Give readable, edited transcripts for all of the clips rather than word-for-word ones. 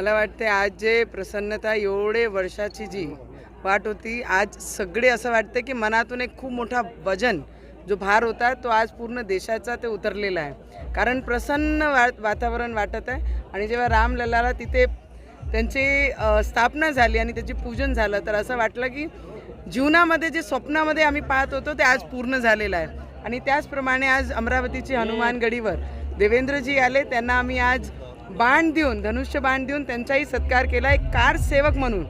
मला वाटते आज जे प्रसन्नता एवढे वर्षाची जी वाट होती, आज सगळे असं वाटतं की मनातून एक खूप मोठा वजन जो भार होता तो आज पूर्ण देशाचा ते उतरलेला आहे. कारण प्रसन्न वातावरण वाटत आहे. आणि जेव्हा रामलल्लाला तिथे त्यांची स्थापना झाली आणि त्याचे पूजन झालं तर असं वाटलं की जीवनामध्ये जे स्वप्नामध्ये आम्ही पाहत होतो ते आज पूर्ण झालेलं आहे. आणि त्याचप्रमाणे आज अमरावतीची हनुमानगडीवर देवेंद्रजी आले, त्यांना आम्ही आज बाण देऊन, धनुष्य बाण देऊन त्यांचाही सत्कार केला. एक कारसेवक म्हणून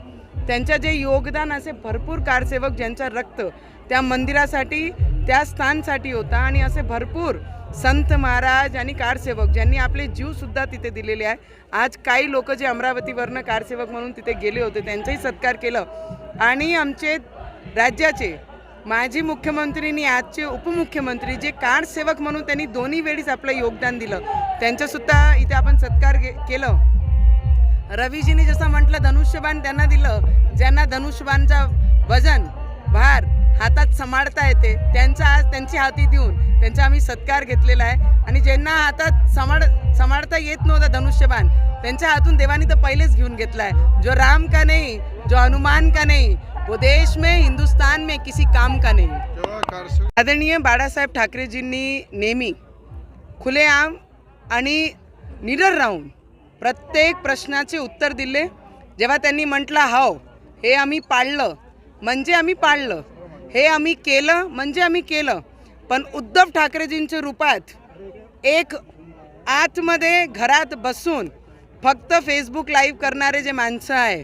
त्यांच्या जे योगदान, असे भरपूर कारसेवक ज्यांचा रक्त त्या मंदिरासाठी, त्या स्थानसाठी होता. आणि असे भरपूर संत महाराज आणि कारसेवक ज्यांनी आपले जीवसुद्धा तिथे दिलेले आहे. आज काही लोक जे अमरावतीवरनं कारसेवक म्हणून तिथे गेले होते त्यांचाही सत्कार केलं. आणि आमचे राज्याचे माजी मुख्यमंत्रींनी, आजचे उपमुख्यमंत्री जे कारसेवक म्हणून त्यांनी दोन्ही वेळीच आपलं योगदान दिलं, त्यांच्यासुद्धा इथे आपण सत्कार केलं. रवीजींनी जसं म्हटलं धनुष्यबाण त्यांना दिलं, ज्यांना धनुष्यबाणचा वजन, भार हातात सांभाळता येते त्यांचा आज त्यांची हाती देऊन त्यांचा आम्ही सत्कार घेतलेला आहे. आणि ज्यांना हातात सांभाळता येत नव्हतं धनुष्यबाण, त्यांच्या हातून देवानी तर पहिलेच घेऊन घेतला आहे. जो राम का नहीं, जो हनुमान का नहीं, वो देश में, हिंदुस्तान में किसी काम का नहीं. आदरणीय बाळासाहेब ठाकरेजींनी नेहमी खुलेआम आणि निडर राहून प्रत्येक प्रश्नाचे उत्तर दिले. जेव्हा त्यांनी म्हटलं हो हे आम्ही पाळलं म्हणजे आम्ही पाळलं, हे आम्ही केलं म्हणजे आम्ही केलं. पण उद्धव ठाकरेजींच्या रूपात एक आतमध्ये घरात बसून फक्त फेसबुक लाईव्ह करणारे जे माणसं आहे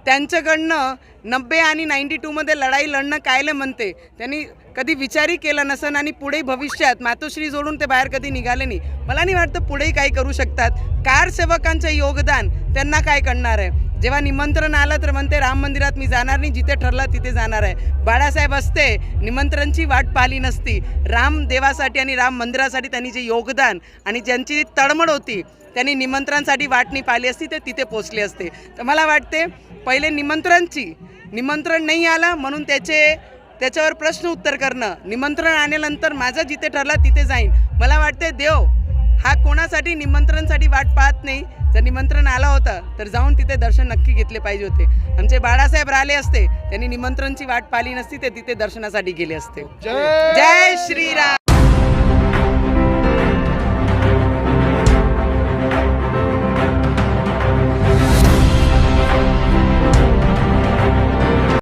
त्यांच्याकडनं 90 आणि 92मध्ये लढाई लढणं कायले म्हणते त्यांनी कधी विचारही केला नसन. आणि पुढे भविष्यात मातोश्री जोडून ते बाहेर कधी निघाले नाही. मला नाही वाटतं पुढेही काही करू शकतात. कारसेवकांचं योगदान त्यांना काय करणार आहे. जेव्हा निमंत्रण आलं तर म्हणते राम मंदिरात मी जाणार नाही, जिथे ठरलं तिथे जाणार आहे. बाळासाहेब असते निमंत्रणची वाट पाहिली नसती. राम देवासाठी आणि राम मंदिरासाठी त्यांनी जे योगदान आणि ज्यांची तळमळ होती त्यांनी निमंत्रणासाठी वाट नाही पाहिली असती, ते तिथे पोचले असते. तर मला वाटते पहिले निमंत्रण नाही आलं म्हणून त्याच्यावर प्रश्न उत्तर करणं, निमंत्रण आल्यानंतर माझं जिथे ठरलं तिथे जाईन. मला वाटते देव हा कोणासाठी निमंत्रणसाठी वाट पाहत नाही. जर निमंत्रण आलं होतं तर जाऊन तिथे दर्शन नक्की घेतले पाहिजे होते. आमचे बाळासाहेब राहिले असते, त्यांनी निमंत्रणची वाट पाहिली नसती, ते तिथे दर्शनासाठी गेले असते. जय श्रीराम.